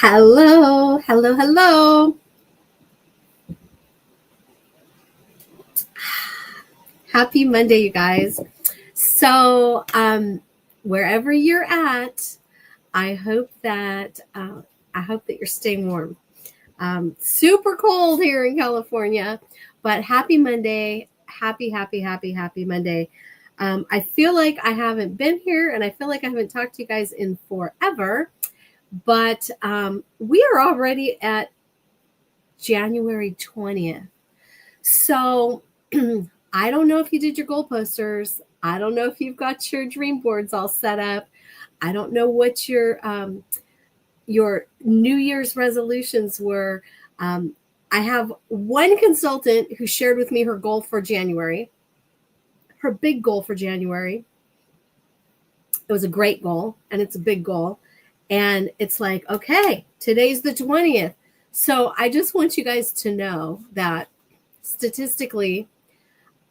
Hello, hello, hello. Happy Monday, you guys. So, wherever you're at, I hope that you're staying warm. Super cold here in California, but happy Monday. Happy Monday. I feel like I haven't been here and I feel like I haven't talked to you guys in forever, but we are already at January 20th. So I don't know if you did your goal posters. I don't know if you've got your dream boards all set up. I don't know what your New Year's resolutions were. I have one consultant who shared with me her goal for January, her big goal for January. It was a great goal and it's a big goal. And it's like, okay, today's the 20th. So I just want you guys to know that statistically,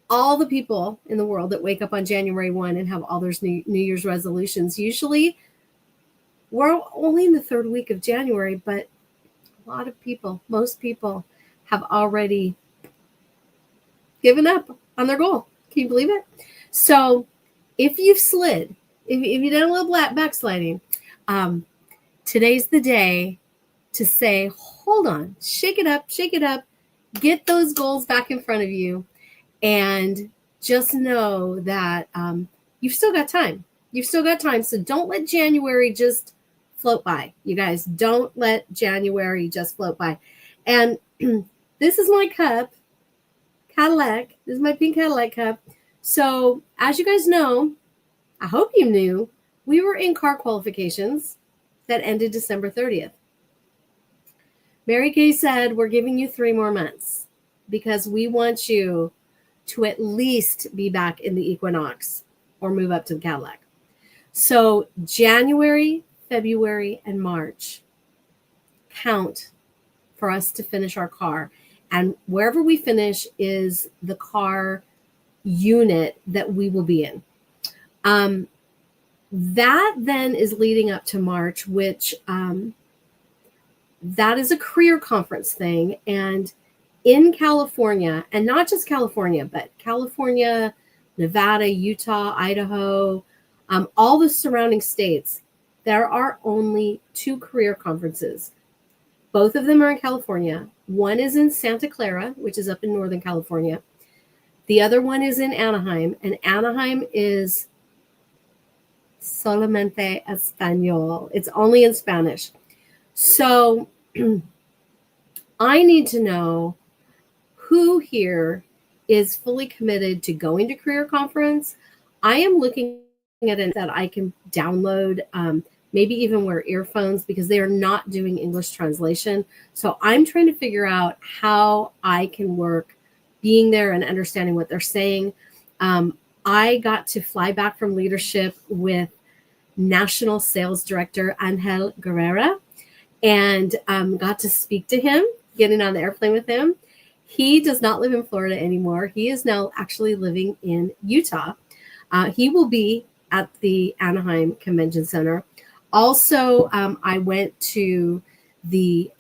all the people in the world that wake up on January 1 and have all their New Year's resolutions, usually we're only in the third week of January, but a lot of people, most people have already given up on their goal. Can you believe it? So if you've slid, if you did a little backsliding, today's the day to say, hold on, shake it up, get those goals back in front of you. And just know that you've still got time. You've still got time. So don't let January just float by. You guys, don't let January just float by. And this is my cup, Cadillac. This is my pink Cadillac cup. So as you guys know, I hope you knew, we were in car qualifications that ended December 30th. Mary Kay said, we're giving you 3 more months because we want you to at least be back in the Equinox or move up to the Cadillac. So January, February, and March count for us to finish our car. And wherever we finish is the car unit that we will be in. That then is leading up to March, which that is a career conference thing. And in California, and not just California, but California, Nevada, Utah, Idaho, all the surrounding states, there are only 2 career conferences. Both of them are in California. One is in Santa Clara, which is up in Northern California. The other one is in Anaheim, and Anaheim is solamente español. It's only in Spanish. So I need to know who here is fully committed to going to career conference. I am looking at it that I can download, maybe even wear earphones because they are not doing English translation. So I'm trying to figure out how I can work being there and understanding what they're saying. I got to fly back from leadership with National Sales Director Angel Guerrera and got to speak to him, getting on the airplane with him. He does not live in Florida anymore. He is now actually living in Utah. He will be at the Anaheim Convention Center. Also, I went to the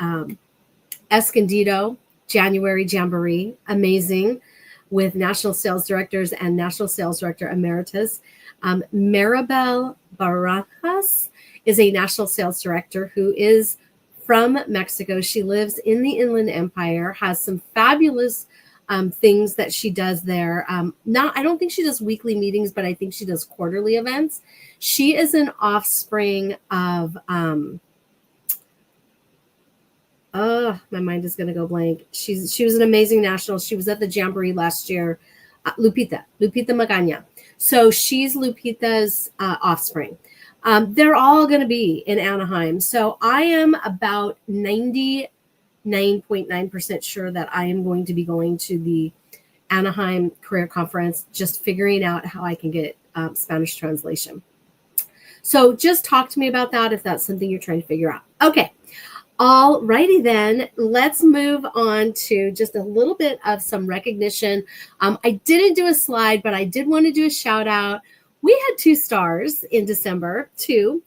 Escondido January Jamboree, amazing, with National Sales Directors and National Sales Director Emeritus. Maribel Barajas is a National Sales Director who is from Mexico. She lives in the Inland Empire, has some fabulous things that she does there. I don't think she does weekly meetings, but I think she does quarterly events. She is an offspring of, my mind is going to go blank. She was an amazing national. She was at the Jamboree last year. Lupita Magaña. So she's Lupita's offspring. They're all going to be in Anaheim. So I am about 99.9% sure that I am going to be going to the Anaheim Career Conference, just figuring out how I can get Spanish translation. So just talk to me about that if that's something you're trying to figure out. Okay. All righty then, let's move on to just a little bit of some recognition. I didn't do a slide, but I did want to do a shout out. We had 2 stars in December, 2.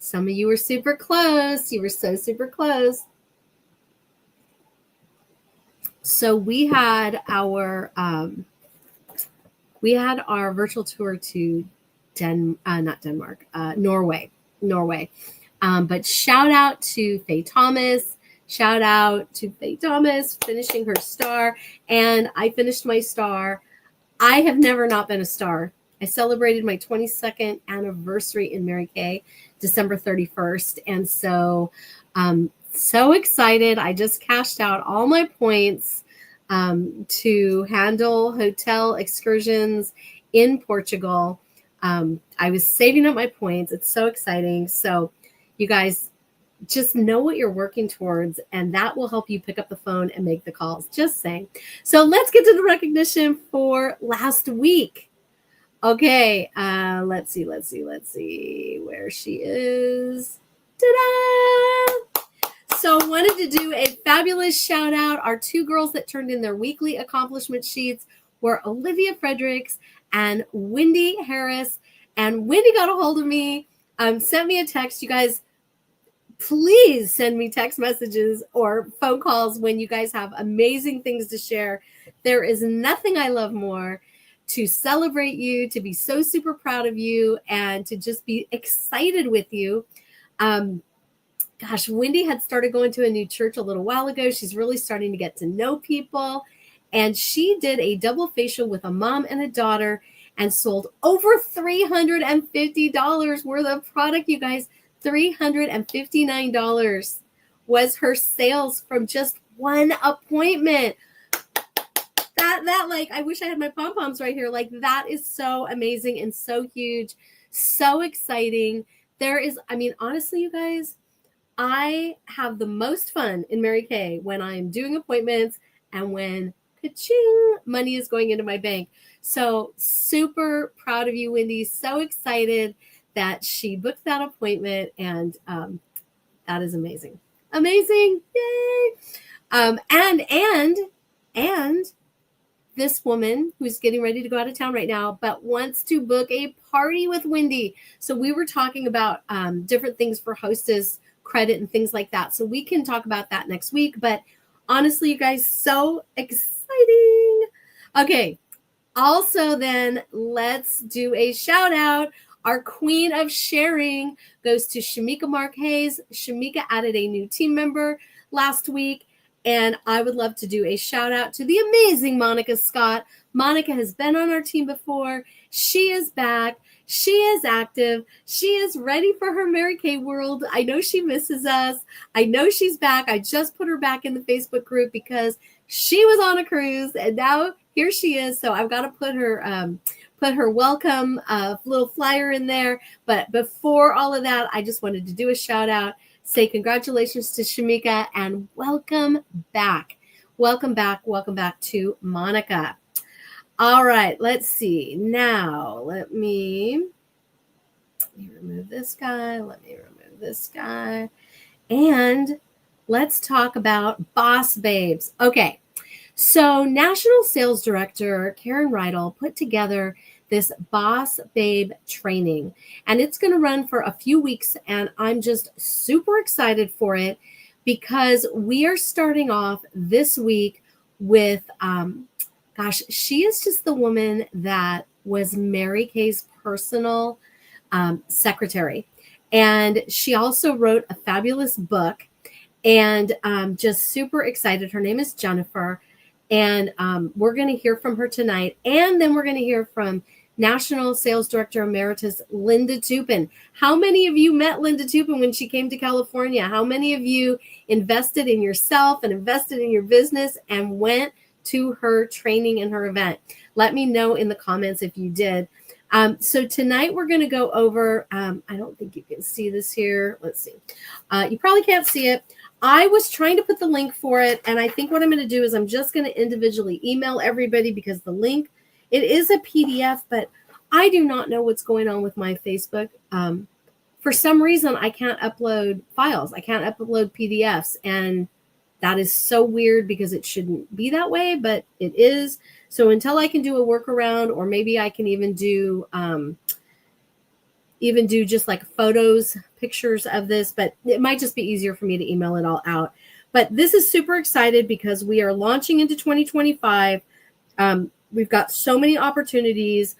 Some of you were super close. You were so super close. So we had our virtual tour to Norway. But shout out to Faye Thomas. Shout out to Faye Thomas finishing her star. And I finished my star. I have never not been a star. I celebrated my 22nd anniversary in Mary Kay, December 31st. And so excited. I just cashed out all my points to handle hotel excursions in Portugal. I was saving up my points. It's so exciting. So you guys just know what you're working towards, and that will help you pick up the phone and make the calls. Just saying. So let's get to the recognition for last week. Okay, let's see where she is. Ta-da! So wanted to do a fabulous shout out. Our two girls that turned in their weekly accomplishment sheets were Olivia Fredericks and Wendy Harris. And Wendy got a hold of me, sent me a text. You guys, please send me text messages or phone calls when you guys have amazing things to share. There is nothing I love more to celebrate you, to be so super proud of you, and to just be excited with you. Gosh, Wendy had started going to a new church a little while ago. She's really starting to get to know people. And she did a double facial with a mom and a daughter and sold over $350 worth of product, you guys. $359 was her sales from just one appointment. That like, I wish I had my pom-poms right here. Like, that is so amazing and so huge, so exciting. Honestly, you guys, I have the most fun in Mary Kay when I'm doing appointments and when ka-ching, money is going into my bank. So super proud of you, Wendy. So excited that she booked that appointment, and that is amazing. Amazing. Yay. And this woman who's getting ready to go out of town right now, but wants to book a party with Wendy. So we were talking about different things for hostess credit and things like that. So we can talk about that next week. But honestly, you guys, so exciting. Okay. Also, then let's do a shout out. Our queen of sharing goes to Shamika Marquez. Shamika added a new team member last week. And I would love to do a shout out to the amazing Monica Scott. Monica has been on our team before. She is back. She is active. She is ready for her Mary Kay world. I know she misses us. I know she's back. I just put her back in the Facebook group because she was on a cruise, and now here she is. So I've got to put her welcome little flyer in there. But before all of that, I just wanted to do a shout out. Say congratulations to Shamika and welcome back. Welcome back to Monica. All right, let's see. Now, let me remove this guy. And let's talk about Boss Babes. Okay, so National Sales Director Karen Rydell put together this Boss Babe training, and it's going to run for a few weeks, and I'm just super excited for it because we are starting off this week with she is just the woman that was Mary Kay's personal secretary, and she also wrote a fabulous book, and just super excited. Her name is Jennifer, and we're going to hear from her tonight, and then we're going to hear from National Sales Director Emeritus Linda Tupin. How many of you met Linda Tupin when she came to California? How many of you invested in yourself and invested in your business and went to her training and her event? Let me know in the comments if you did. So tonight we're going to go over, I don't think you can see this here. Let's see. You probably can't see it. I was trying to put the link for it, and I think what I'm going to do is I'm just going to individually email everybody because the link, it is a PDF, but I do not know what's going on with my Facebook. For some reason, I can't upload files. I can't upload PDFs, and that is so weird because it shouldn't be that way, but it is. So until I can do a workaround, or maybe I can even do, even do just like photos, pictures of this, but it might just be easier for me to email it all out. But this is super excited because we are launching into 2025. We've got so many opportunities,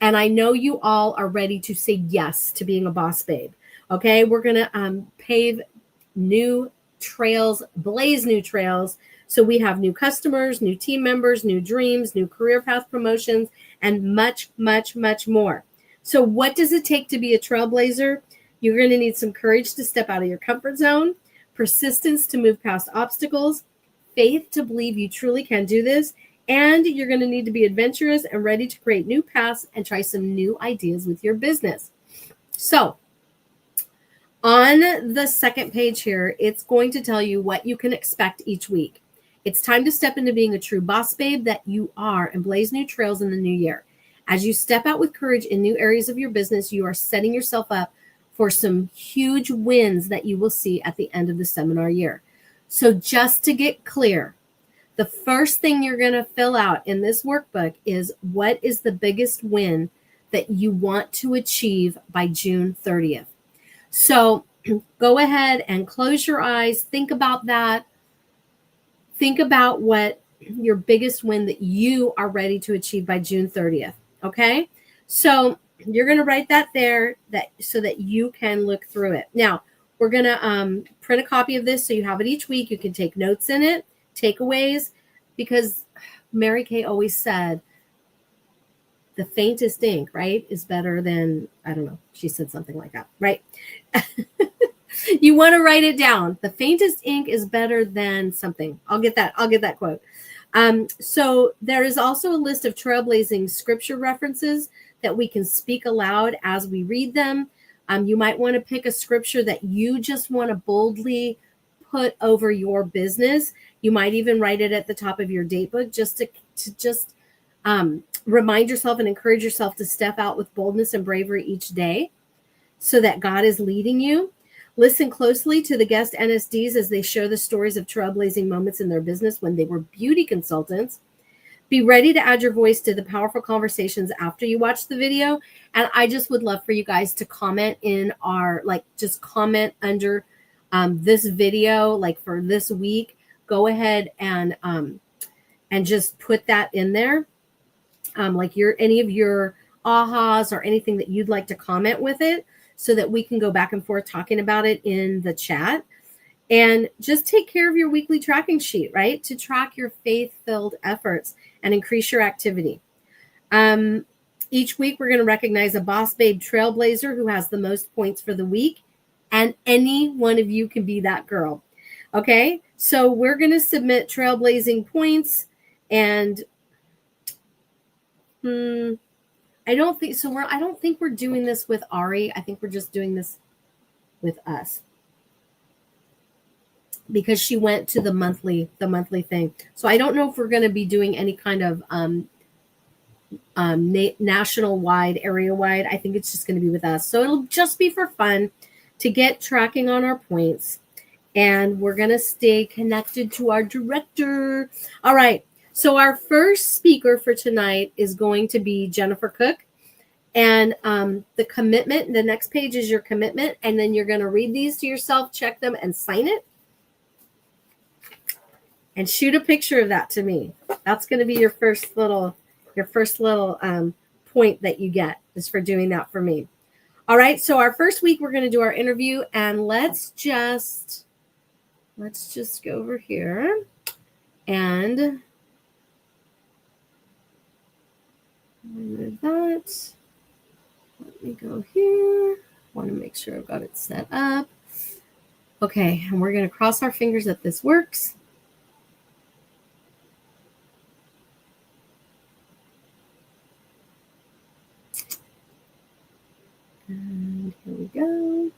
and I know you all are ready to say yes to being a boss babe. Okay, we're going to pave new trails, blaze new trails. So we have new customers, new team members, new dreams, new career path promotions, and much, much, much more. So what does it take to be a trailblazer? You're going to need some courage to step out of your comfort zone, persistence to move past obstacles, faith to believe you truly can do this, and you're going to need to be adventurous and ready to create new paths and try some new ideas with your business. So on the second page here, it's going to tell you what you can expect each week. It's time to step into being a true boss babe that you are and blaze new trails in the new year. As you step out with courage in new areas of your business, you are setting yourself up for some huge wins that you will see at the end of the seminar year. So just to get clear, the first thing you're going to fill out in this workbook is what is the biggest win that you want to achieve by June 30th. So go ahead and close your eyes. Think about that. Think about what your biggest win that you are ready to achieve by June 30th. Okay. So you're going to write that there so that you can look through it. Now we're going to print a copy of this so you have it each week. You can take notes in it, takeaways, because Mary Kay always said the faintest ink, right, is better than, I don't know, she said something like that, right? You want to write it down. The faintest ink is better than something. I'll get that quote. So there is also a list of trailblazing scripture references that we can speak aloud as we read them. You might want to pick a scripture that you just want to boldly put over your business. You might even write it at the top of your date book just to remind yourself and encourage yourself to step out with boldness and bravery each day so that God is leading you. Listen closely to the guest NSDs as they share the stories of trailblazing moments in their business when they were beauty consultants. Be ready to add your voice to the powerful conversations after you watch the video. And I just would love for you guys to comment in just comment under this video, like for this week. Go ahead and just put that in there. Like any of your ahas or anything that you'd like to comment with it, so that we can go back and forth talking about it in the chat. And just take care of your weekly tracking sheet, right? To track your faith-filled efforts and increase your activity. Each week, we're going to recognize a boss babe trailblazer who has the most points for the week. And any one of you can be that girl. Okay? So we're going to submit trailblazing points. And I don't think we're doing this with Ari. I think we're just doing this with us because she went to the monthly thing. So I don't know if we're going to be doing any kind of national wide, area wide. I think it's just going to be with us. So it'll just be for fun to get tracking on our points, and we're going to stay connected to our director. All right. So our first speaker for tonight is going to be Jennifer Cook. And the commitment, the next page is your commitment. And then you're going to read these to yourself, check them, and sign it. And shoot a picture of that to me. That's going to be your first little point that you get, is for doing that for me. All right. So our first week, we're going to do our interview. And let's just go over here and remove that. Let me go here. Want to make sure I've got it set up. Okay, and we're going to cross our fingers that this works. And here we go.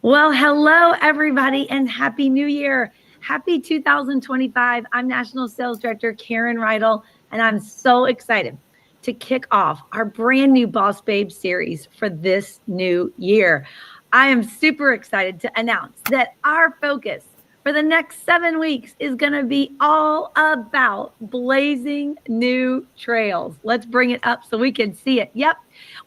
Well, hello, everybody, and Happy New Year. Happy 2025. I'm National Sales Director Karen Rydell, and I'm so excited to kick off our brand new Boss Babe series for this new year. I am super excited to announce that our focus for the next 7 weeks is going to be all about blazing new trails. Let's bring it up so we can see it. Yep.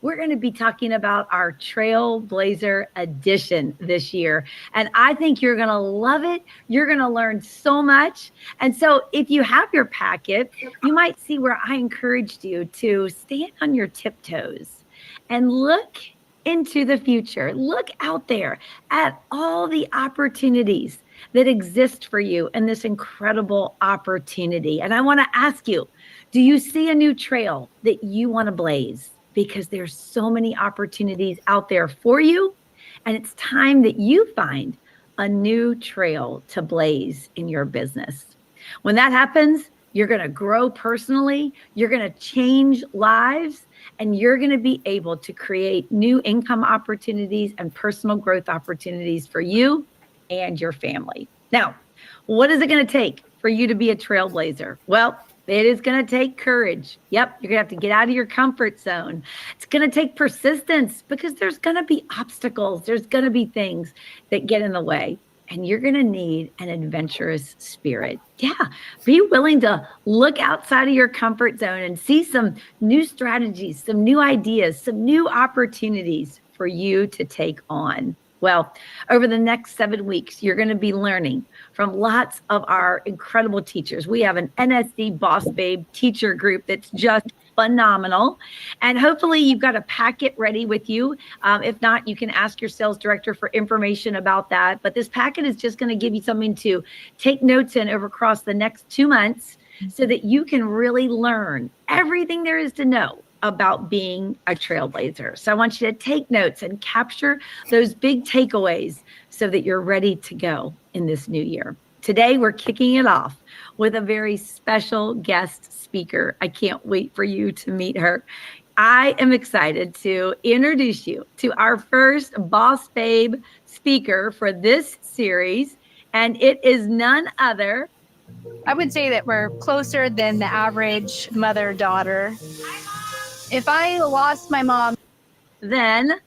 We're going to be talking about our Trailblazer edition this year. And I think you're going to love it. You're going to learn so much. And so if you have your packet, you might see where I encouraged you to stand on your tiptoes and look into the future. Look out there at all the opportunities that exist for you in this incredible opportunity. And I want to ask you, do you see a new trail that you want to blaze? Because there's so many opportunities out there for you. And it's time that you find a new trail to blaze in your business. When that happens, you're going to grow personally, you're going to change lives, and you're going to be able to create new income opportunities and personal growth opportunities for you and your family. Now, what is it going to take for you to be a trailblazer? Well, it is going to take courage. Yep, you're going to have to get out of your comfort zone. It's going to take persistence because there's going to be obstacles. There's going to be things that get in the way. And you're going to need an adventurous spirit. Yeah, be willing to look outside of your comfort zone and see some new strategies, some new ideas, some new opportunities for you to take on. Well, over the next 7 weeks, you're going to be learning from lots of our incredible teachers. We have an NSC Boss Babe teacher group that's just phenomenal. And hopefully you've got a packet ready with you. If not, you can ask your sales director for information about that. But this packet is just going to give you something to take notes in over across the next 2 months so that you can really learn everything there is to know about being a trailblazer. So I want you to take notes and capture those big takeaways so that you're ready to go in this new year. Today, we're kicking it off with a very special guest speaker. I can't wait for you to meet her. I am excited to introduce you to our first Boss Babe speaker for this series, and it is none other. I would say that we're closer than the average mother-daughter. If I lost my mom, then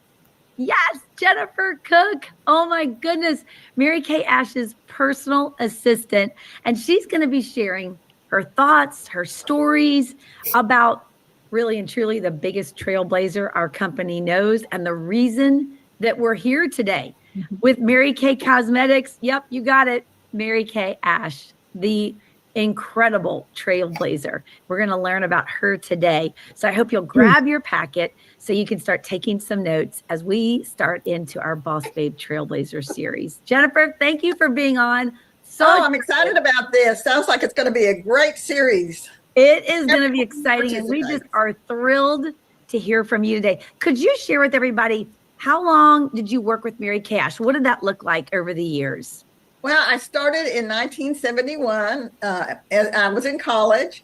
yes, Jennifer Cook. Oh my goodness. Mary Kay Ash's personal assistant. And she's going to be sharing her thoughts, her stories about really and truly the biggest trailblazer our company knows and the reason that we're here today with Mary Kay Cosmetics. Yep, you got it. Mary Kay Ash, the incredible trailblazer. We're going to learn about her today. So I hope you'll grab your packet so you can start taking some notes as we start into our Boss Babe Trailblazer series. Jennifer, thank you for being on. I'm excited about this. Sounds like it's going to be a great series. It is going to be exciting, and we just are thrilled to hear from you today. Could you share with everybody, how long did you work with Mary Kay Ash? What did that look like over the years? Well, I started in 1971. I was in college.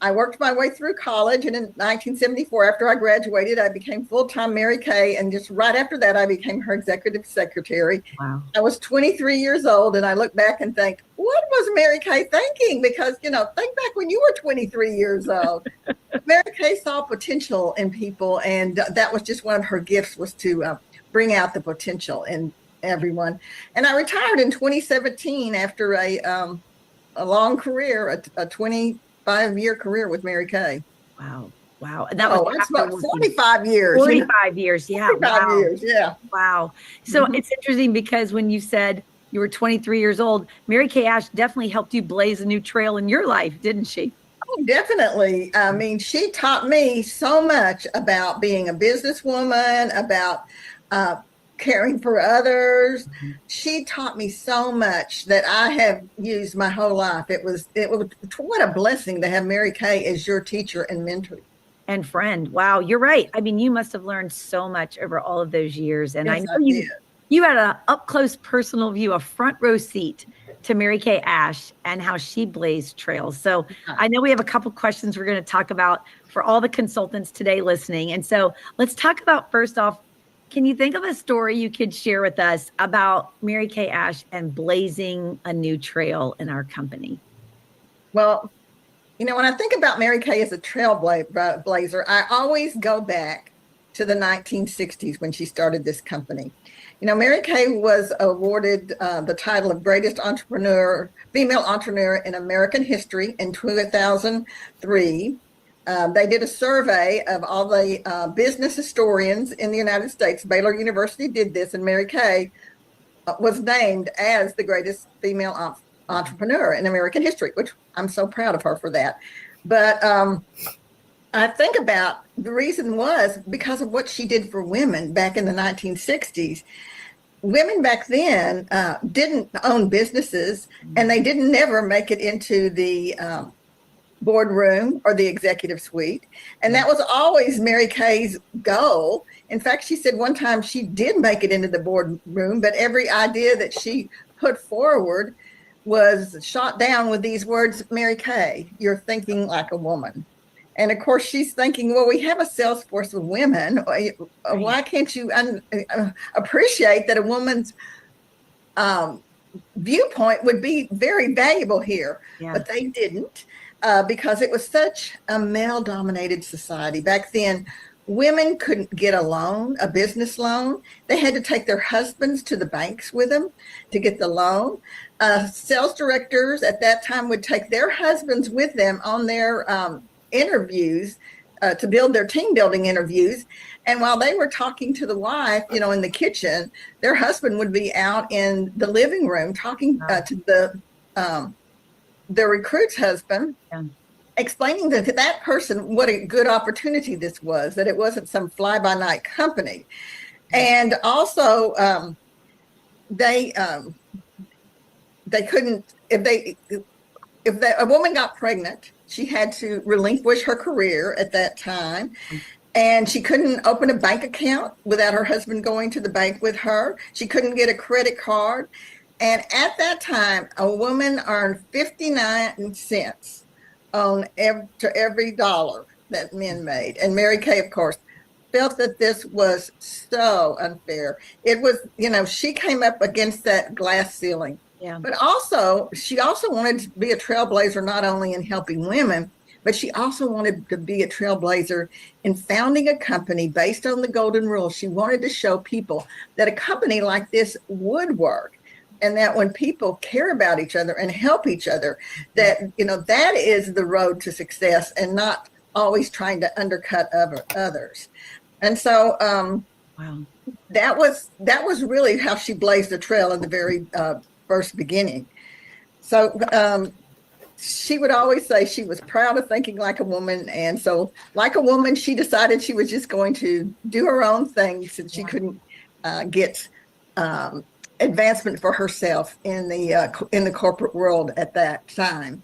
I worked my way through college, and in 1974, after I graduated, I became full-time Mary Kay, and just right after that, I became her executive secretary. Wow. I was 23 years old, and I look back and think, what was Mary Kay thinking? Because, think back when you were 23 years old. Mary Kay saw potential in people, and that was just one of her gifts, was to bring out the potential in everyone. And I retired in 2017 after a long career, a 25-year career with Mary Kay. Wow. And that was that's about 45 years. 45 years. Yeah. 45 years. Yeah. Wow. So It's interesting because when you said you were 23 years old, Mary Kay Ash definitely helped you blaze a new trail in your life, didn't she? Oh, definitely. I mean, she taught me so much about being a businesswoman, about caring for others. She taught me so much that I have used my whole life. It was what a blessing to have Mary Kay as your teacher and mentor. And friend. Wow, you're right. I mean, you must have learned so much over all of those years. And Yes, I know you had an up close personal view, a front row seat to Mary Kay Ash and how she blazed trails. So I know we have a couple questions we're going to talk about for all the consultants today listening. And so let's talk about, first off, can you think of a story you could share with us about Mary Kay Ash and blazing a new trail in our company? Well, when I think about Mary Kay as a trailblazer, I always go back to the 1960s when she started this company. Mary Kay was awarded the title of greatest female entrepreneur in American history in 2003. They did a survey of all the business historians in the United States. Baylor University did this, and Mary Kay was named as the greatest female entrepreneur in American history, which I'm so proud of her for that. But I think about the reason was because of what she did for women back in the 1960s. Women back then didn't own businesses, and they didn't never make it into the boardroom or the executive suite. And that was always Mary Kay's goal. In fact, she said one time she did make it into the boardroom, but every idea that she put forward was shot down with these words, Mary Kay, you're thinking like a woman. And of course, she's thinking, well, we have a sales force of women. Why can't you appreciate that a woman's viewpoint would be very valuable here? Yeah. But they didn't because it was such a male-dominated society. Back then, women couldn't get a loan, a business loan. They had to take their husbands to the banks with them to get the loan. Sales directors at that time would take their husbands with them on their interviews to build their team building interviews. And while they were talking to the wife, in the kitchen, their husband would be out in the living room talking to the recruit's husband, explaining to that person what a good opportunity this was, that it wasn't some fly-by-night company. And also they couldn't, if a woman got pregnant, she had to relinquish her career at that time, and she couldn't open a bank account without her husband going to the bank with her. She couldn't get a credit card. And at that time, a woman earned 59 cents on every dollar that men made. And Mary Kay, of course, felt that this was so unfair. It was, she came up against that glass ceiling. Yeah. But also, she also wanted to be a trailblazer, not only in helping women, but she also wanted to be a trailblazer in founding a company based on the golden rule. She wanted to show people that a company like this would work, and that when people care about each other and help each other, that, that is the road to success, and not always trying to undercut others. And so wow, that was really how she blazed a trail in the very first beginning. So she would always say she was proud of thinking like a woman. And so like a woman, she decided she was just going to do her own thing since she couldn't get advancement for herself in the corporate world at that time.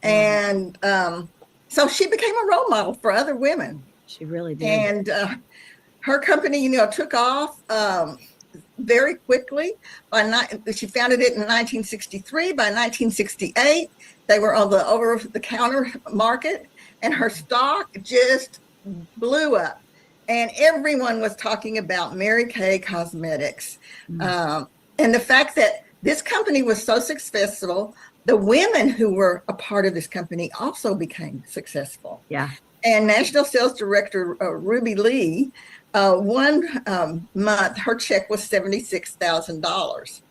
And so she became a role model for other women. She really did. And her company, took off very quickly. She founded it in 1963. By 1968, they were on the over-the-counter market, and her stock just blew up. And everyone was talking about Mary Kay Cosmetics. And the fact that this company was so successful, the women who were a part of this company also became successful. Yeah. And National Sales Director Ruby Lee, one month, her check was $76,000.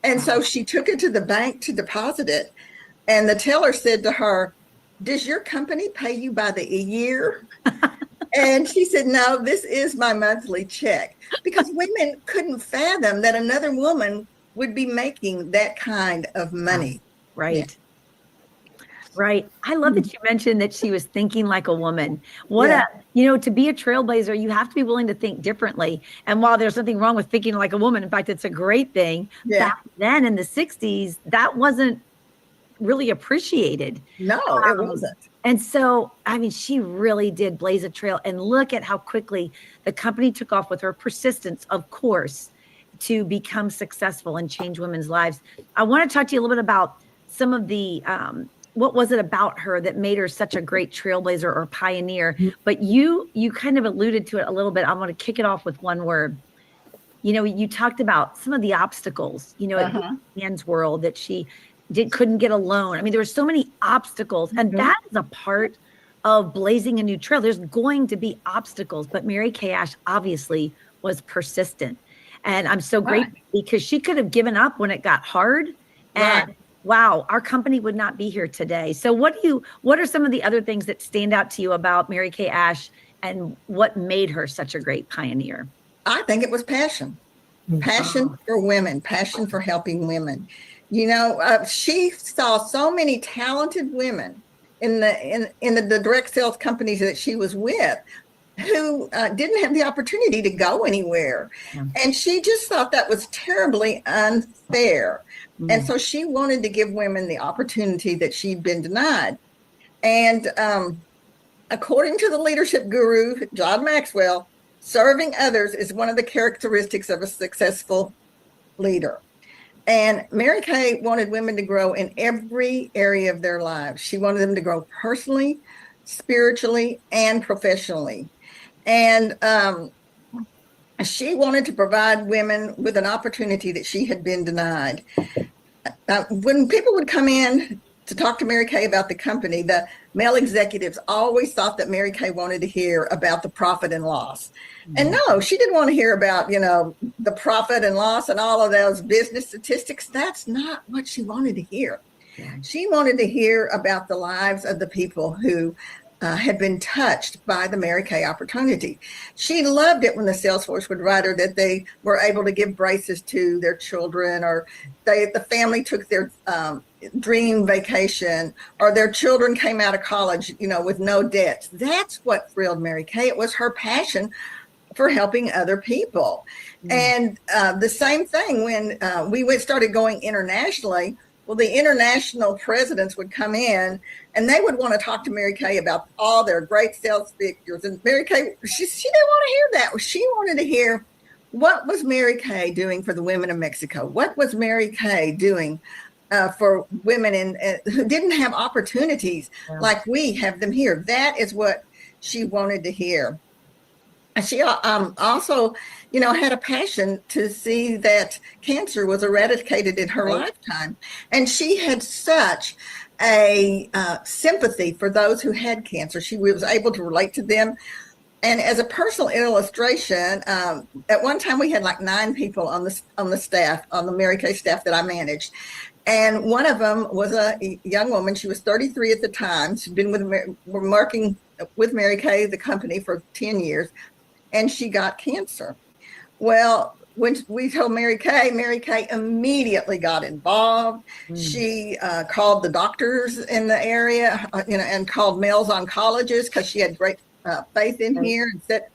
And so she took it to the bank to deposit it. And the teller said to her, does your company pay you by the year? And she said, no, this is my monthly check. Because women couldn't fathom that another woman would be making that kind of money. Right. Yeah. Right. I love that you mentioned that she was thinking like a woman. To be a trailblazer, you have to be willing to think differently. And while there's nothing wrong with thinking like a woman, in fact, it's a great thing. Yeah. Back then in the 60s, that wasn't really appreciated. No, it wasn't. And so, she really did blaze a trail, and look at how quickly the company took off with her persistence, of course, to become successful and change women's lives. I want to talk to you a little bit about some of the, what was it about her that made her such a great trailblazer or pioneer? Mm-hmm. But you kind of alluded to it a little bit. I want to kick it off with one word. You talked about some of the obstacles, in Anne's world, that she couldn't get a loan. There were so many obstacles, and that is a part of blazing a new trail. There's going to be obstacles, but Mary Kay Ash obviously was persistent. And I'm so Right. grateful because she could have given up when it got hard. And Right. wow, our company would not be here today. So what are some of the other things that stand out to you about Mary Kay Ash and what made her such a great pioneer? I think it was passion. Passion for women, passion for helping women. She saw so many talented women in the direct sales companies that she was with who didn't have the opportunity to go anywhere. Yeah. And she just thought that was terribly unfair. And so she wanted to give women the opportunity that she'd been denied. And according to the leadership guru, John Maxwell, serving others is one of the characteristics of a successful leader. And Mary Kay wanted women to grow in every area of their lives. She wanted them to grow personally, spiritually, and professionally. And she wanted to provide women with an opportunity that she had been denied. When people would come in to talk to Mary Kay about the company, the male executives always thought that Mary Kay wanted to hear about the profit and loss. And no, she didn't want to hear about, the profit and loss and all of those business statistics. That's not what she wanted to hear. Yeah. She wanted to hear about the lives of the people who had been touched by the Mary Kay opportunity. She loved it when the Salesforce would write her that they were able to give braces to their children, or the family took their dream vacation, or their children came out of college, with no debts. That's what thrilled Mary Kay. It was her passion for helping other people. And the same thing when we started going internationally. Well, the international presidents would come in and they would want to talk to Mary Kay about all their great sales figures. And Mary Kay, she didn't want to hear that. She wanted to hear, what was Mary Kay doing for the women of Mexico? What was Mary Kay doing for women who didn't have opportunities like we have them here? That is what she wanted to hear. And she also, had a passion to see that cancer was eradicated in her lifetime. And she had such a sympathy for those who had cancer. She was able to relate to them. And as a personal illustration, at one time we had like 9 people on the staff, on the Mary Kay staff that I managed. And one of them was a young woman. She was 33 at the time. She'd been working with Mary Kay, the company, for 10 years. And she got cancer. Well, when we told Mary Kay immediately got involved. She called the doctors in the area, and called Males Oncologists, because she had great faith in here, and set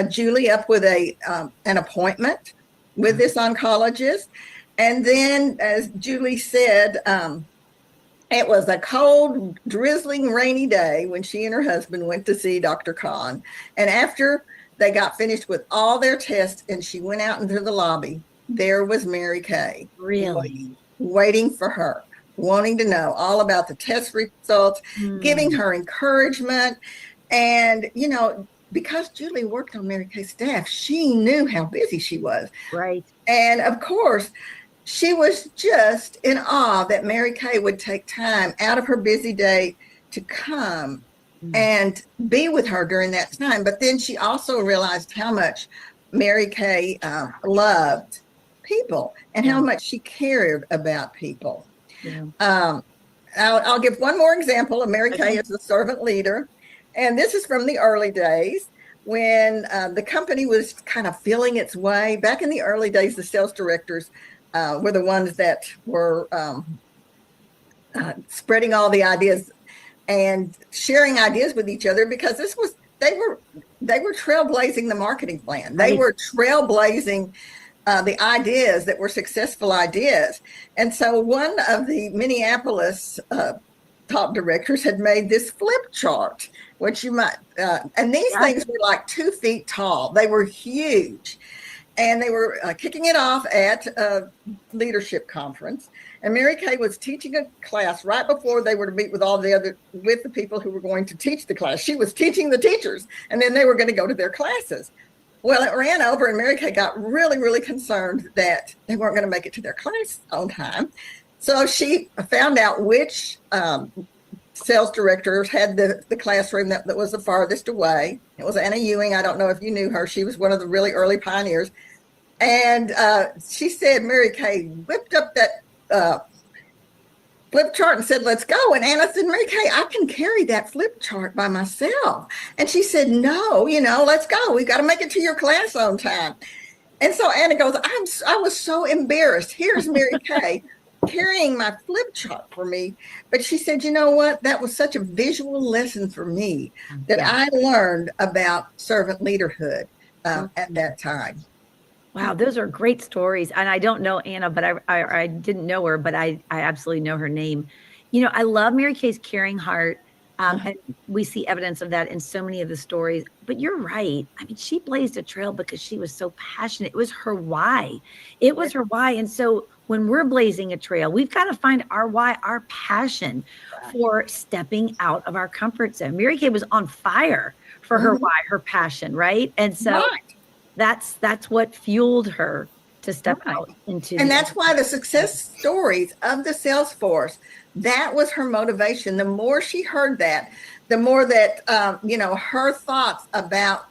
Julie up with an appointment with this oncologist. And then, as Julie said, it was a cold, drizzling, rainy day when she and her husband went to see Dr. Khan. And after they got finished with all their tests and she went out into the lobby, there was Mary Kay. Really? Waiting for her, wanting to know all about the test results, giving her encouragement. And, because Julie worked on Mary Kay's staff, she knew how busy she was. Right. And of course, she was just in awe that Mary Kay would take time out of her busy day to come and be with her during that time. But then she also realized how much Mary Kay loved people and how much she cared about people. Yeah. I'll give one more example of Mary Kay as a servant leader. And this is from the early days when the company was kind of feeling its way. Back in the early days, the sales directors were the ones that were spreading all the ideas and sharing ideas with each other, because they were trailblazing the marketing plan. They were trailblazing the ideas that were successful ideas. And so one of the Minneapolis top directors had made this flip chart, which you might, and these things were like 2 feet tall. They were huge. And they were kicking it off at a leadership conference. And Mary Kay was teaching a class right before they were to meet with the people who were going to teach the class. She was teaching the teachers, and then they were going to go to their classes. Well, it ran over, and Mary Kay got really, really concerned that they weren't going to make it to their class on time. So she found out which sales directors had the classroom that was the farthest away. It was Anna Ewing. I don't know if you knew her. She was one of the really early pioneers. And she said, Mary Kay whipped up that flip chart and said, let's go. And Anna said, Mary Kay, I can carry that flip chart by myself. And she said, no, let's go. We got to make it to your class on time. And so Anna goes, I was so embarrassed. Here's Mary Kay carrying my flip chart for me. But she said, you know what? That was such a visual lesson for me that I learned about servant leaderhood at that time. Wow, those are great stories. And I don't know Anna, but I didn't know her, but I absolutely know her name. I love Mary Kay's caring heart. And we see evidence of that in so many of the stories. But you're right. I mean, she blazed a trail because she was so passionate. It was her why. It was her why. And so when we're blazing a trail, we've got to find our why, our passion for stepping out of our comfort zone. Mary Kay was on fire for her why, her passion, right? And so that's what fueled her to step out into. And that's why the success stories of the sales force, that was her motivation. The more she heard that, the more that, her thoughts about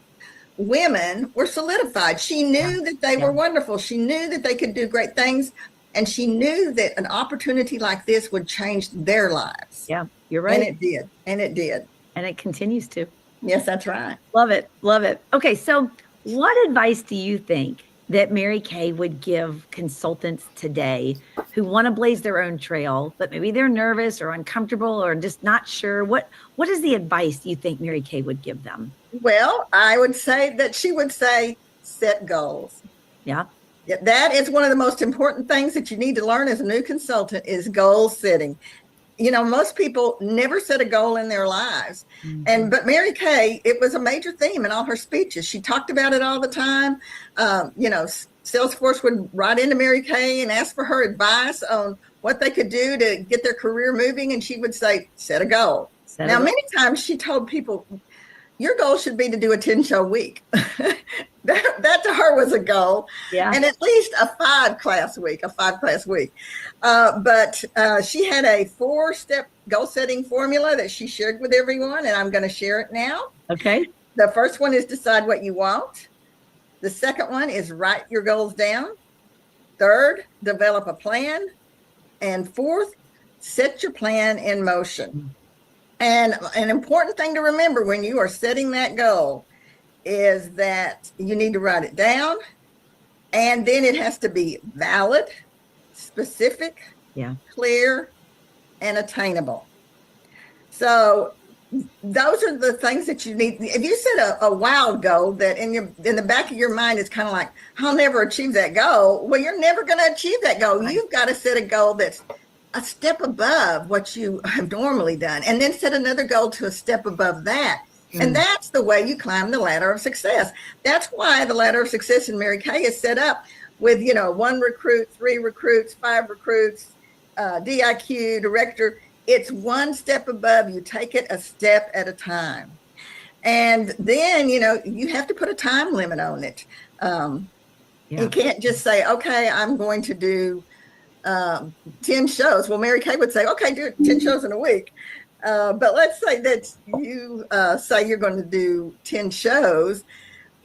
women were solidified. She knew that they were wonderful. She knew that they could do great things. And she knew that an opportunity like this would change their lives. Yeah, you're right. And it did. And it did. And it continues to. Yes, that's right. Love it. Love it. Okay, so what advice do you think that Mary Kay would give consultants today who want to blaze their own trail, but maybe they're nervous or uncomfortable or just not sure? What is the advice you think Mary Kay would give them? Well, I would say that she would say, set goals. Yeah. That is one of the most important things that you need to learn as a new consultant is goal setting. Most people never set a goal in their lives. But Mary Kay, it was a major theme in all her speeches. She talked about it all the time. Salesforce would write into Mary Kay and ask for her advice on what they could do to get their career moving. And she would say, set a goal. Many times she told people, your goal should be to do a 10-show week. That to her was a goal. Yeah. And at least a 5-class week. But she had a 4-step goal setting formula that she shared with everyone, and I'm going to share it now. Okay. The first one is decide what you want. The second one is write your goals down. Third, develop a plan. And fourth, set your plan in motion. And an important thing to remember when you are setting that goal is that you need to write it down, and then it has to be valid, specific, clear, and attainable. So those are the things that you need. If you set a wild goal that in the back of your mind is kind of like, I'll never achieve that goal. Well, you're never going to achieve that goal. Right. You've got to set a goal that's a step above what you have normally done, and then set another goal to a step above that. And that's the way you climb the ladder of success. That's why the ladder of success in Mary Kay is set up with, 1 recruit, 3 recruits, 5 recruits, DIQ, director. It's one step above. You take it a step at a time. And then, you have to put a time limit on it. You can't just say, okay, I'm going to do 10 shows. Well, Mary Kay would say, okay, do 10 shows in a week. But let's say that you say you're going to do 10 shows,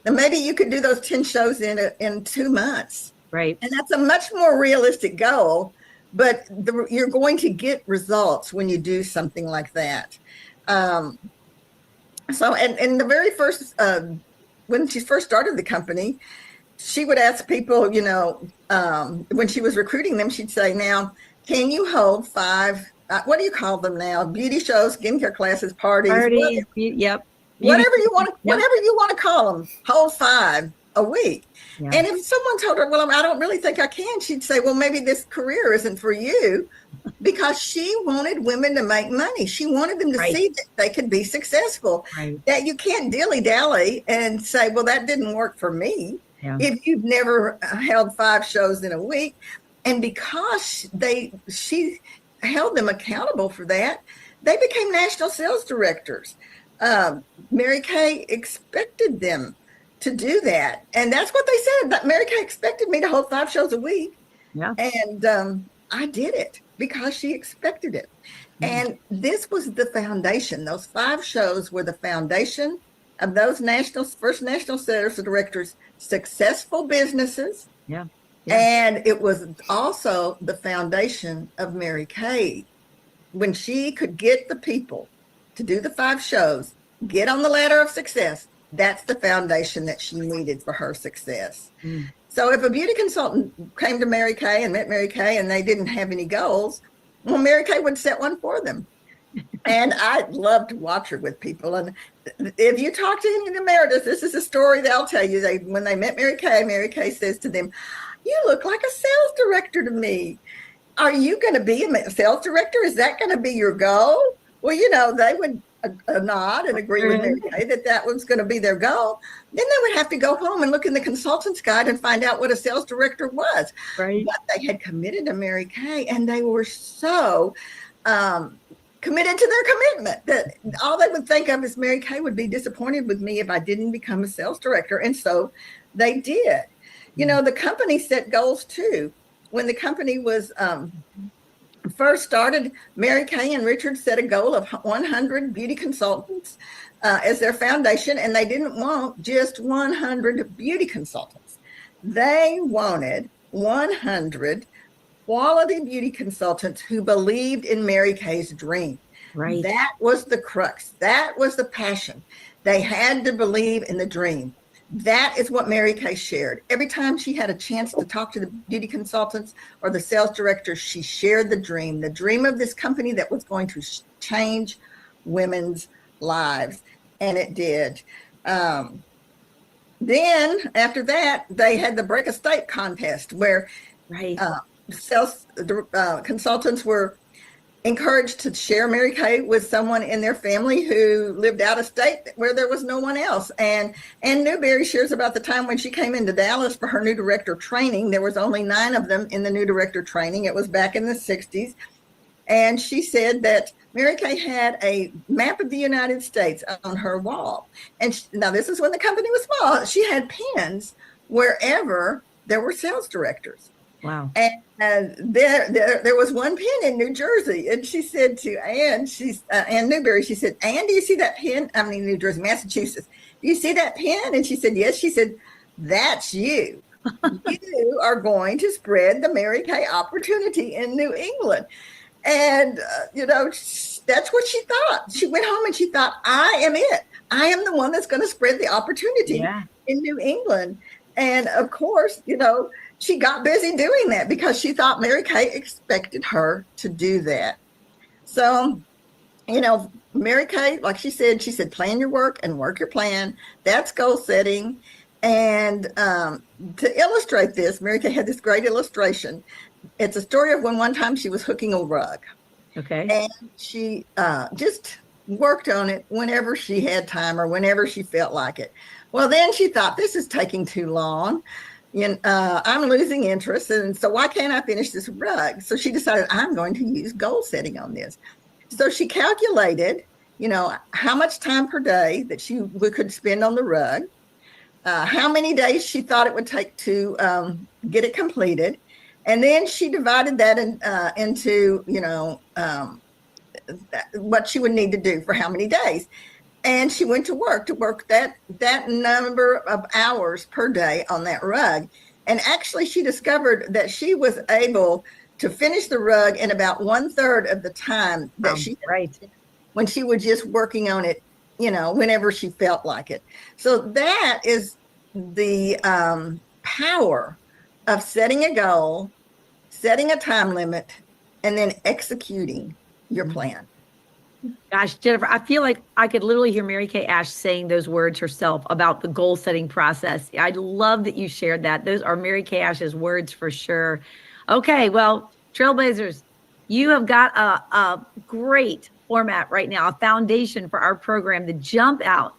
and maybe you could do those 10 shows in 2 months. Right. And that's a much more realistic goal, but you're going to get results when you do something like that. So, and the very first, when she first started the company, she would ask people, when she was recruiting them, she'd say, now, can you hold 5 what do you call them now? Beauty shows, skincare classes, parties. Whatever you want to call them. Hold 5 a week. Yeah. And if someone told her, well, I don't really think I can, she'd say, well, maybe this career isn't for you, because she wanted women to make money. She wanted them to see that they could be successful. Right. That you can't dilly-dally and say, well, that didn't work for me. Yeah. If you've never held 5 shows in a week. And because she held them accountable for that, they became national sales directors. Mary Kay expected them to do that. And that's what they said. That Mary Kay expected me to hold 5 shows a week. Yeah. And I did it because she expected it. Mm-hmm. And this was the foundation. Those 5 shows were the foundation of those first national sales directors' successful businesses, Yeah. And it was also the foundation of Mary Kay. When she could get the people to do the 5 shows, get on the ladder of success, that's the foundation that she needed for her success. So if a beauty consultant came to Mary Kay and met Mary Kay and they didn't have any goals, well, Mary Kay would set one for them. And I love to watch her with people. And if you talk to any of the Merediths, this is a story they'll tell you. When they met Mary Kay says to them, "You look like a sales director to me. Are you going to be a sales director? Is that going to be your goal?" Well, they would nod and agree with Mary Kay that was going to be their goal. Then they would have to go home and look in the consultant's guide and find out what a sales director was. Right. But they had committed to Mary Kay, and they were so committed to their commitment that all they would think of is Mary Kay would be disappointed with me if I didn't become a sales director. And so they did. The company set goals too. When the company was first started, Mary Kay and Richard set a goal of 100 beauty consultants as their foundation, and they didn't want just 100 beauty consultants. They wanted 100 quality beauty consultants who believed in Mary Kay's dream. Right. That was the crux. That was the passion. They had to believe in the dream. That is what Mary Kay shared. Every time she had a chance to talk to the beauty consultants or the sales directors, she shared the dream of this company that was going to change women's lives. And it did. Then after that, they had the Break a State contest where sales consultants were encouraged to share Mary Kay with someone in their family who lived out of state where there was no one else. And Ann Newberry shares about the time when she came into Dallas for her new director training. There was only 9 of them in the new director training. It was back in the 60s. And she said that Mary Kay had a map of the United States on her wall. And now this is when the company was small. She had pins wherever there were sales directors. Wow. And there was one pin in New Jersey. And she said to Ann, Ann Newberry, she said, "Ann, do you see that pin?" I mean, New Jersey, Massachusetts. "Do you see that pin?" And she said, "Yes." She said, "That's you. You are going to spread the Mary Kay opportunity in New England." And, that's what she thought. She went home and she thought, I am it. I am the one that's going to spread the opportunity in New England. And of course, she got busy doing that because she thought Mary Kay expected her to do that. So, Mary Kay, like she said, plan your work and work your plan. That's goal setting. And to illustrate this, Mary Kay had this great illustration. It's a story of when one time she was hooking a rug. Okay. And she just worked on it whenever she had time or whenever she felt like it. Well, then she thought, this is taking too long. I'm losing interest. And so why can't I finish this rug? So she decided, I'm going to use goal setting on this. So she calculated, how much time per day that we could spend on the rug, how many days she thought it would take to get it completed. And then she divided that into, what she would need to do for how many days. And she went to work that number of hours per day on that rug. And actually, she discovered that she was able to finish the rug in about 1/3 of the time that when she was just working on it, whenever she felt like it. So that is the power of setting a goal, setting a time limit, and then executing your plan. Gosh, Jennifer, I feel like I could literally hear Mary Kay Ash saying those words herself about the goal setting process. I love that you shared that. Those are Mary Kay Ash's words for sure. Okay, well, Trailblazers, you have got a great format right now, a foundation for our program to jump out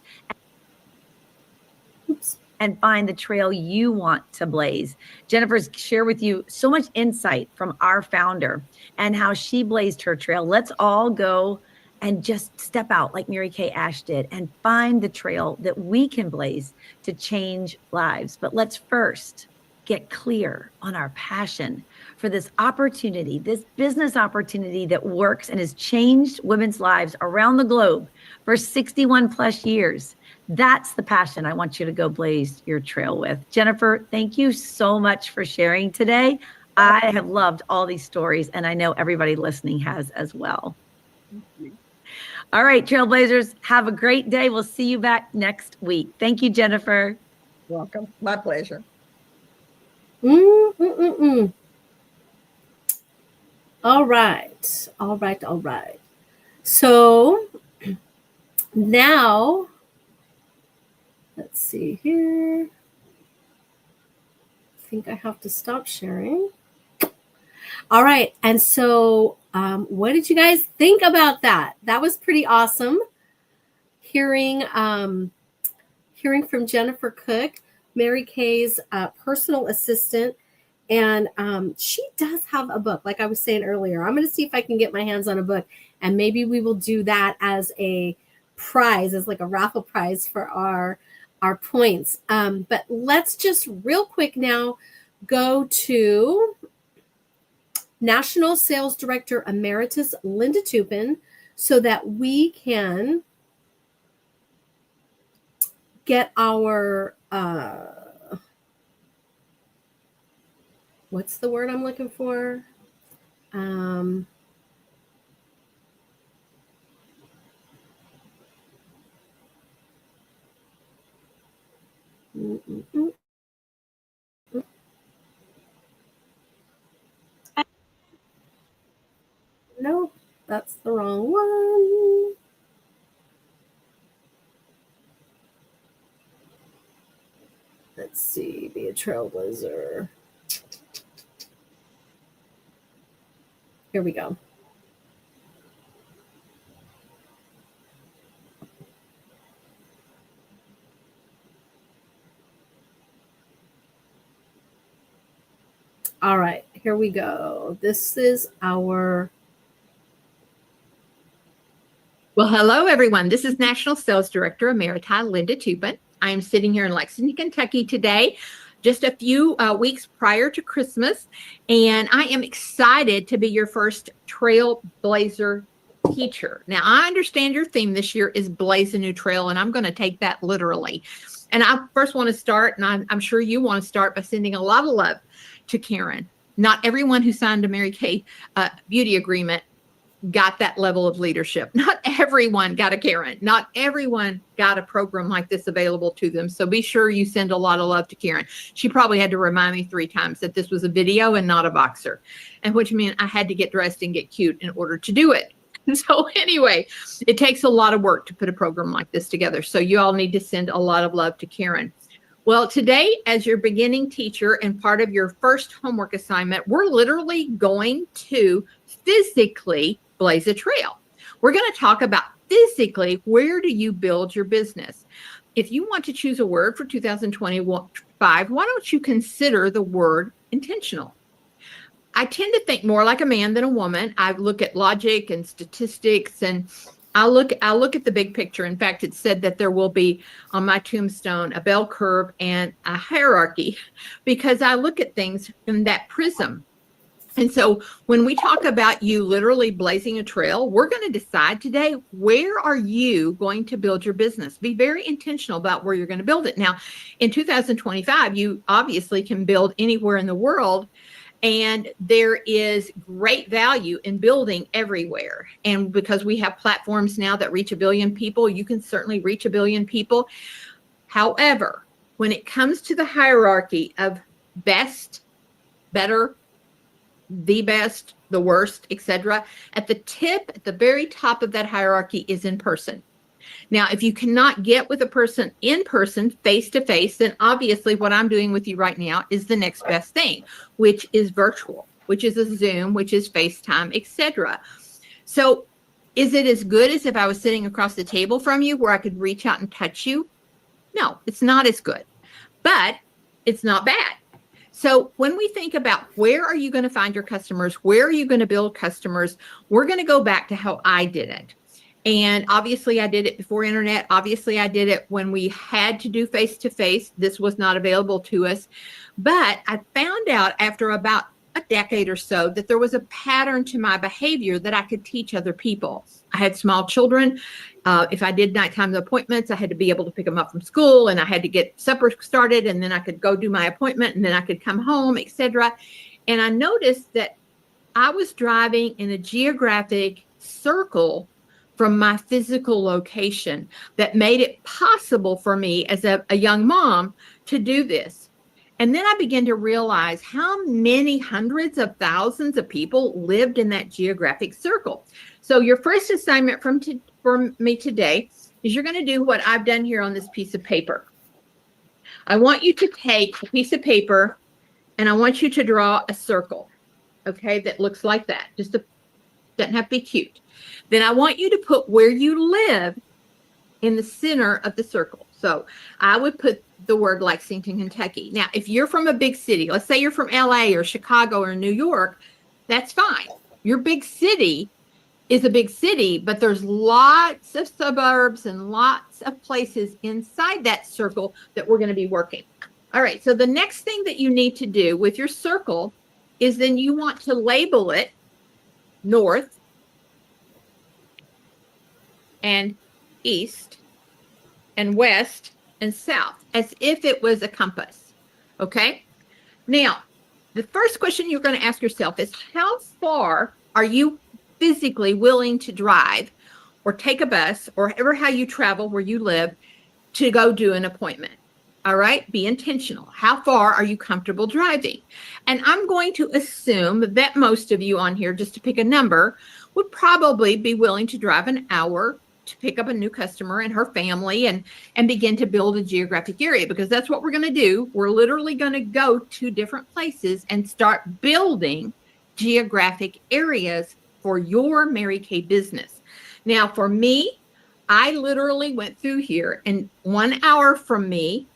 and find the trail you want to blaze. Jennifer's shared with you so much insight from our founder and how she blazed her trail. Let's all go and just step out like Mary Kay Ash did and find the trail that we can blaze to change lives. But let's first get clear on our passion for this opportunity, this business opportunity that works and has changed women's lives around the globe for 61 plus years. That's the passion I want you to go blaze your trail with. Jennifer, thank you so much for sharing today. I have loved all these stories, and I know everybody listening has as well. All right, Trailblazers, have a great day. We'll see you back next week. Thank you, Jennifer. Welcome. My pleasure. All right. All right. All right. So now, let's see here. I think I have to stop sharing. All right. And so what did you guys think about that? That was pretty awesome. Hearing from Jennifer Cook, Mary Kay's personal assistant. And she does have a book, like I was saying earlier. I'm going to see if I can get my hands on a book, and maybe we will do that as a prize, as like a raffle prize for our points. But let's just real quick now go to National Sales Director Emeritus Linda Toupin so that we can get our what's the word I'm looking for? No, that's the wrong one. Let's see, be a trailblazer. Here we go. All right, here we go. This is our... Well, hello, everyone. This is National Sales Director Emerita Linda Toupin. I am sitting here in Lexington, Kentucky today, just a few weeks prior to Christmas, and I am excited to be your first Trailblazer teacher. Now, I understand your theme this year is Blaze a New Trail, and I'm going to take that literally. And I first want to start, and I'm sure you want to start by sending a lot of love to Karen. Not everyone who signed a Mary Kay beauty agreement got that level of leadership. Not everyone got a Karen. Not everyone got a program like this available to them. So be sure you send a lot of love to Karen. She probably had to remind me 3 times that this was a video and not a boxer, and which meant I had to get dressed and get cute in order to do it. So anyway, it takes a lot of work to put a program like this together. So you all need to send a lot of love to Karen. Well, today, as your beginning teacher and part of your first homework assignment, we're literally going to physically blaze a trail. We're going to talk about physically, where do you build your business? If you want to choose a word for 2025, why don't you consider the word intentional? I tend to think more like a man than a woman. I look at logic and statistics, and I look at the big picture. In fact, it said that there will be on my tombstone a bell curve and a hierarchy, because I look at things in that prism. And so when we talk about you literally blazing a trail, we're going to decide today, where are you going to build your business? Be very intentional about where you're going to build it. Now, in 2025, you obviously can build anywhere in the world, and there is great value in building everywhere. And because we have platforms now that reach 1 billion people, you can certainly reach 1 billion people. However, when it comes to the hierarchy of best, better, the best, the worst, etc., at the very top of that hierarchy is in person. Now, if you cannot get with a person in person, face to face, then obviously what I'm doing with you right now is the next best thing, which is virtual, which is a Zoom, which is FaceTime, etc. So is it as good as if I was sitting across the table from you where I could reach out and touch you? No, it's not as good, but it's not bad. So when we think about where are you going to find your customers, where are you going to build customers, we're going to go back to how I did it. And obviously I did it before internet. Obviously I did it when we had to do face-to-face. This was not available to us. But I found out after about a decade or so that there was a pattern to my behavior that I could teach other people. I had small children. If I did nighttime appointments, I had to be able to pick them up from school, and I had to get supper started, and then I could go do my appointment, and then I could come home, etc. And I noticed that I was driving in a geographic circle from my physical location that made it possible for me as a young mom to do this. And then I began to realize how many hundreds of thousands of people lived in that geographic circle. So your first assignment for me today is you're going to do what I've done here on this piece of paper. I want you to take a piece of paper and I want you to draw a circle, okay, that looks like that. Doesn't have to be cute. Then I want you to put where you live in the center of the circle. So I would put the word Lexington, Kentucky. Now, if you're from a big city, let's say you're from LA or Chicago or New York, that's fine. Your big city is a big city, but there's lots of suburbs and lots of places inside that circle that we're going to be working. All right, so the next thing that you need to do with your circle is then you want to label it north and east and west and south as if it was a compass. Okay? Now, the first question you're going to ask yourself is, how far are you physically willing to drive or take a bus or ever how you travel where you live to go do an appointment? All right, be intentional. How far are you comfortable driving? And I'm going to assume that most of you on here, just to pick a number, would probably be willing to drive an hour to pick up a new customer and her family and begin to build a geographic area, because that's what we're going to do. We're literally going to go to different places and start building geographic areas for your Mary Kay business. Now, for me, I literally went through here, and 1 hour from me,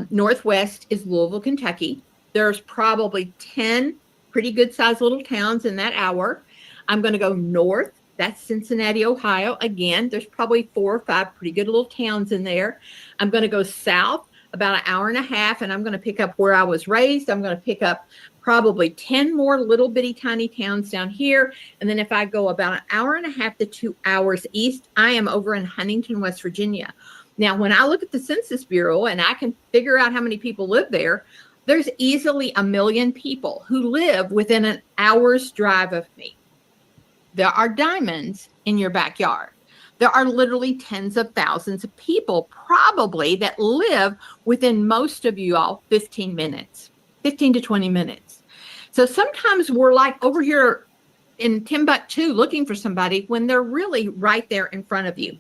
northwest is Louisville, Kentucky. There's probably 10 pretty good sized little towns in that hour. I'm going to go north. That's Cincinnati, Ohio. Again, there's probably 4 or 5 pretty good little towns in there. I'm going to go south about an hour and a half, and I'm going to pick up where I was raised. I'm going to pick up probably 10 more little bitty tiny towns down here. And then if I go about an hour and a half to 2 hours east, I am over in Huntington, West Virginia. Now, when I look at the Census Bureau and I can figure out how many people live there, there's easily 1 million people who live within an hour's drive of me. There are diamonds in your backyard. There are literally tens of thousands of people probably that live within most of you all 15 to 20 minutes. So sometimes we're like over here in Timbuktu looking for somebody when they're really right there in front of you.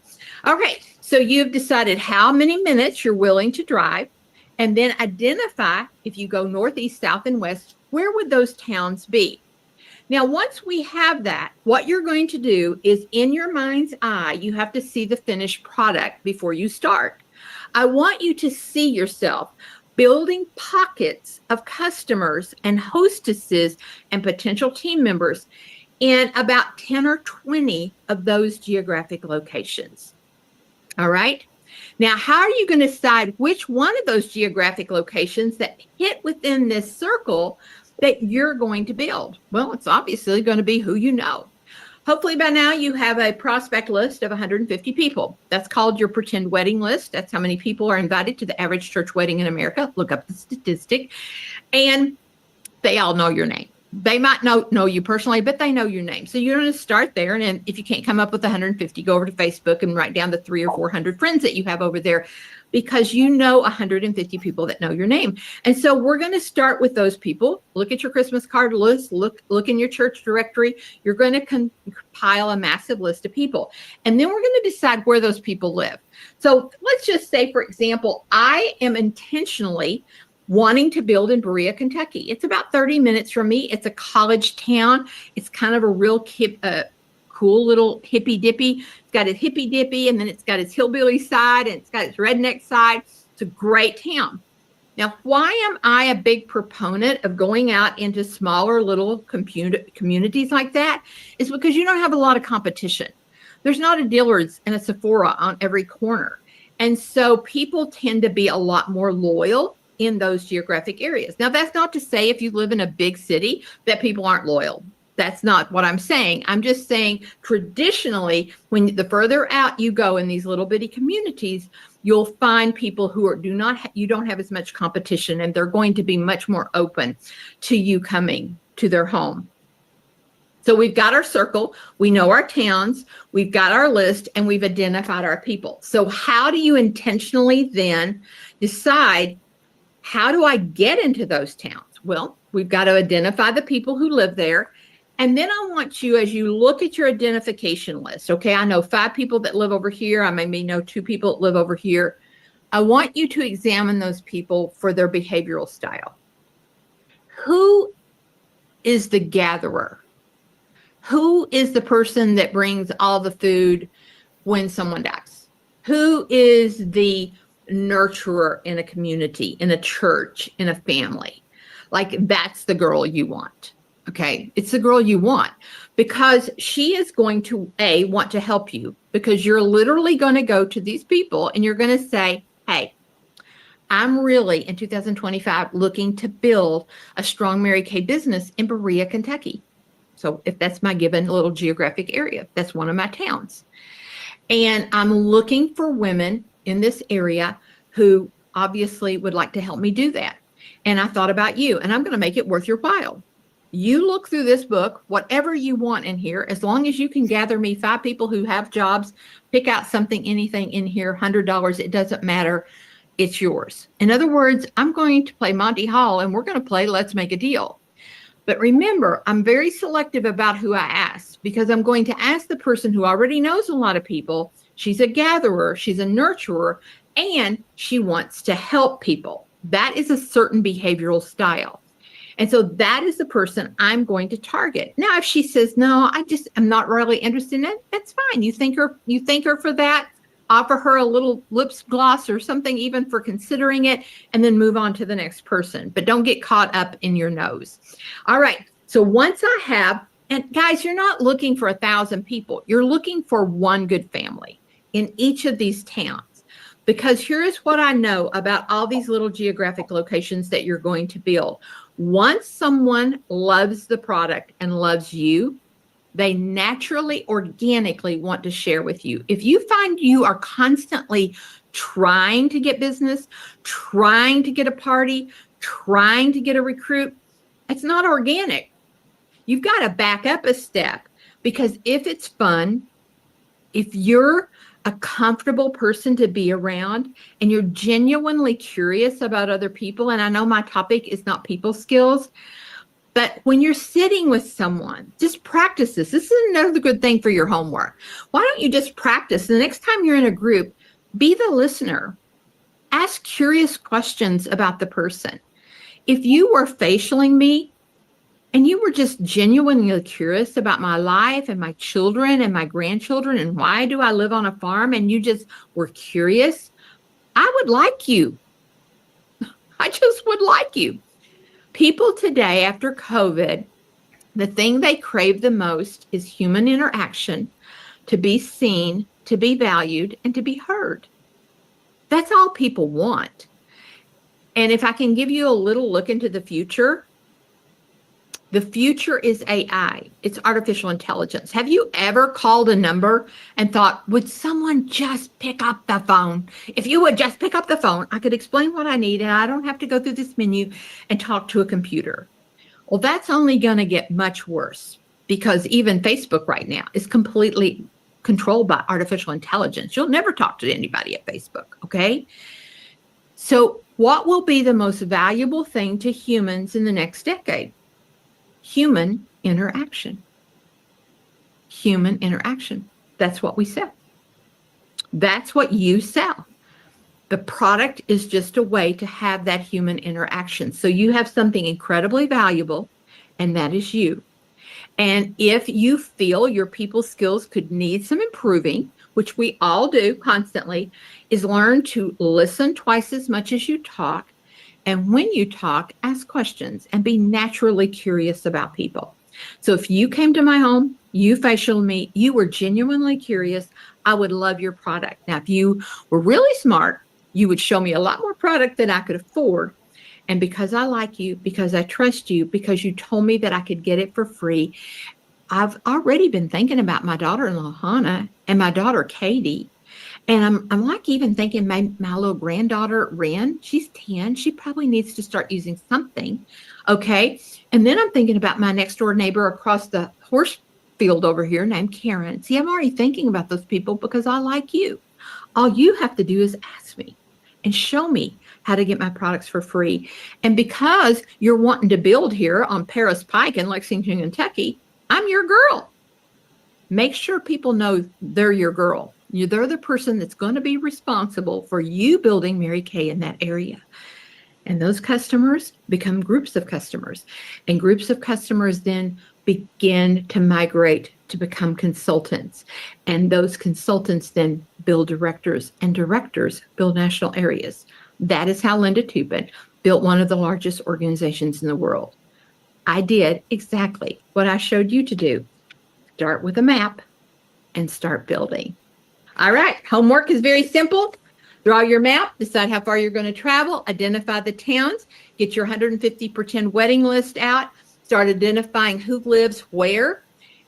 Okay, so you've decided how many minutes you're willing to drive, and then identify, if you go northeast, south, and west, where would those towns be? Now, once we have that, what you're going to do is, in your mind's eye, you have to see the finished product before you start. I want you to see yourself building pockets of customers and hostesses and potential team members in about 10 or 20 of those geographic locations. All right. Now, how are you going to decide which one of those geographic locations that hit within this circle that you're going to build? Well, it's obviously going to be who you know. Hopefully by now you have a prospect list of 150 people. That's called your pretend wedding list. That's how many people are invited to the average church wedding in America. Look up the statistic. And they all know your name. They might know you personally, but they know your name. So you're going to start there. And then if you can't come up with 150, go over to Facebook and write down the 300 or 400 friends that you have over there, because you know 150 people that know your name. And so we're going to start with those people. Look at your Christmas card list. Look in your church directory. You're going to compile a massive list of people. And then we're going to decide where those people live. So let's just say, for example, I am intentionally wanting to build in Berea, Kentucky. It's about 30 minutes from me. It's a college town. It's kind of a real cool little hippy dippy. It's got its hippy dippy, and then it's got its hillbilly side, and it's got its redneck side. It's a great town. Now, why am I a big proponent of going out into smaller little communities like that? Is because you don't have a lot of competition. There's not a Dillard's and a Sephora on every corner. And so people tend to be a lot more loyal in those geographic areas. Now, that's not to say if you live in a big city that people aren't loyal. That's not what I'm saying. I'm just saying traditionally, when the further out you go in these little bitty communities, you'll find people who are you don't have as much competition, and they're going to be much more open to you coming to their home. So we've got our circle, we know our towns, we've got our list, and we've identified our people. So how do you intentionally then decide, how do I get into those towns? Well, we've got to identify the people who live there. And then I want you, as you look at your identification list, okay, I know 5 people that live over here. I maybe know 2 people that live over here. I want you to examine those people for their behavioral style. Who is the gatherer? Who is the person that brings all the food when someone dies? Who is the nurturer in a community, in a church, in a family? Like, that's the girl you want. Okay, it's the girl you want, because she is going to want to help you, because you're literally going to go to these people and you're going to say, hey, I'm really in 2025 looking to build a strong Mary Kay business in Berea, Kentucky. So if that's my given little geographic area, that's one of my towns. And I'm looking for women in this area who obviously would like to help me do that. And I thought about you, and I'm going to make it worth your while. You look through this book, whatever you want in here, as long as you can gather me 5 people who have jobs, pick out something, anything in here, $100, it doesn't matter. It's yours. In other words, I'm going to play Monty Hall, and we're going to play Let's Make a Deal. But remember, I'm very selective about who I ask, because I'm going to ask the person who already knows a lot of people. She's a gatherer, she's a nurturer, and she wants to help people. That is a certain behavioral style. And so that is the person I'm going to target. Now, if she says, no, I'm not really interested in it, that's fine. You thank her for that, offer her a little lip gloss or something even for considering it, and then move on to the next person. But don't get caught up in your nose. All right. So once I have, and guys, you're not looking for 1,000 people. You're looking for one good family in each of these towns. Because here's what I know about all these little geographic locations that you're going to build. Once someone loves the product and loves you, they naturally, organically want to share with you. If you find you are constantly trying to get business, trying to get a party, trying to get a recruit, it's not organic. You've got to back up a step, because if it's fun, if you're a comfortable person to be around and you're genuinely curious about other people, and I know my topic is not people skills, but when you're sitting with someone, just practice this. This is another good thing for your homework. Why don't you just practice? The next time you're in a group, be the listener. Ask curious questions about the person. If you were facialing me and you were just genuinely curious about my life and my children and my grandchildren and why do I live on a farm, and you just were curious, I would like you. I just would like you. People today, after COVID, the thing they crave the most is human interaction, to be seen, to be valued, and to be heard. That's all people want. And if I can give you a little look into the future is AI. It's artificial intelligence. Have you ever called a number and thought, would someone just pick up the phone? If you would just pick up the phone, I could explain what I need, and I don't have to go through this menu and talk to a computer. Well, that's only going to get much worse, because even Facebook right now is completely controlled by artificial intelligence. You'll never talk to anybody at Facebook, okay? So what will be the most valuable thing to humans in the next decade? Human interaction. Human interaction. That's what we sell. That's what you sell. The product is just a way to have that human interaction. So you have something incredibly valuable, and that is you. And if you feel your people skills could need some improving, which we all do constantly, is learn to listen twice as much as you talk. And when you talk, ask questions and be naturally curious about people. So if you came to my home, you facialed me, you were genuinely curious, I would love your product. Now, if you were really smart, you would show me a lot more product than I could afford. And because I like you, because I trust you, because you told me that I could get it for free, I've already been thinking about my daughter-in-law, Hannah, and my daughter, Katie. And I'm like even thinking my little granddaughter, Ren, she's 10. She probably needs to start using something. Okay. And then I'm thinking about my next door neighbor across the horse field over here named Karen. See, I'm already thinking about those people because I like you. All you have to do is ask me and show me how to get my products for free. And because you're wanting to build here on Paris Pike in Lexington, Kentucky, I'm your girl. Make sure people know they're your girl. They're the person that's going to be responsible for you building Mary Kay in that area. And those customers become groups of customers. And groups of customers then begin to migrate to become consultants. And those consultants then build directors, and directors build national areas. That is how Linda Toupin built one of the largest organizations in the world. I did exactly what I showed you to do. Start with a map and start building. All right, homework is very simple. Draw your map, decide how far you're going to travel, identify the towns, get your 150 pretend wedding list out, start identifying who lives where,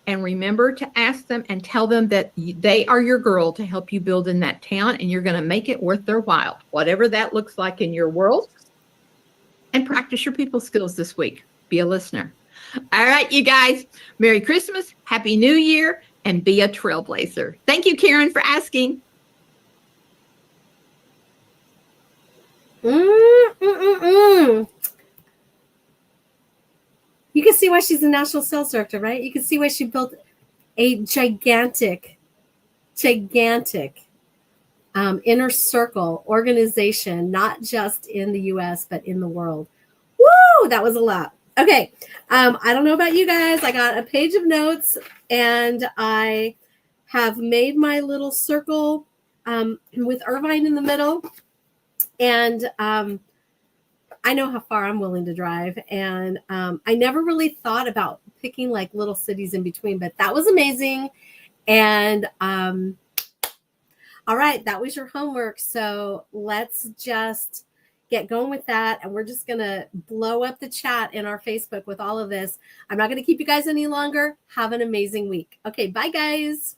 and remember to ask them and tell them that they are your girl to help you build in that town, and you're going to make it worth their while, whatever that looks like in your world. And practice your people skills this week. Be a listener. All right, you guys, Merry Christmas, Happy New Year, and be a trailblazer. Thank you, Karen, for asking. You can see why she's the national sales director, right? You can see why she built a gigantic inner circle organization, not just in the US, but in the world. Woo! That was a lot. Okay. I don't know about you guys. I got a page of notes and I have made my little circle with Irvine in the middle. And I know how far I'm willing to drive. And I never really thought about picking like little cities in between, but that was amazing. And all right, that was your homework. So let's just get going with that. And we're just going to blow up the chat in our Facebook with all of this. I'm not going to keep you guys any longer. Have an amazing week. Okay, bye guys.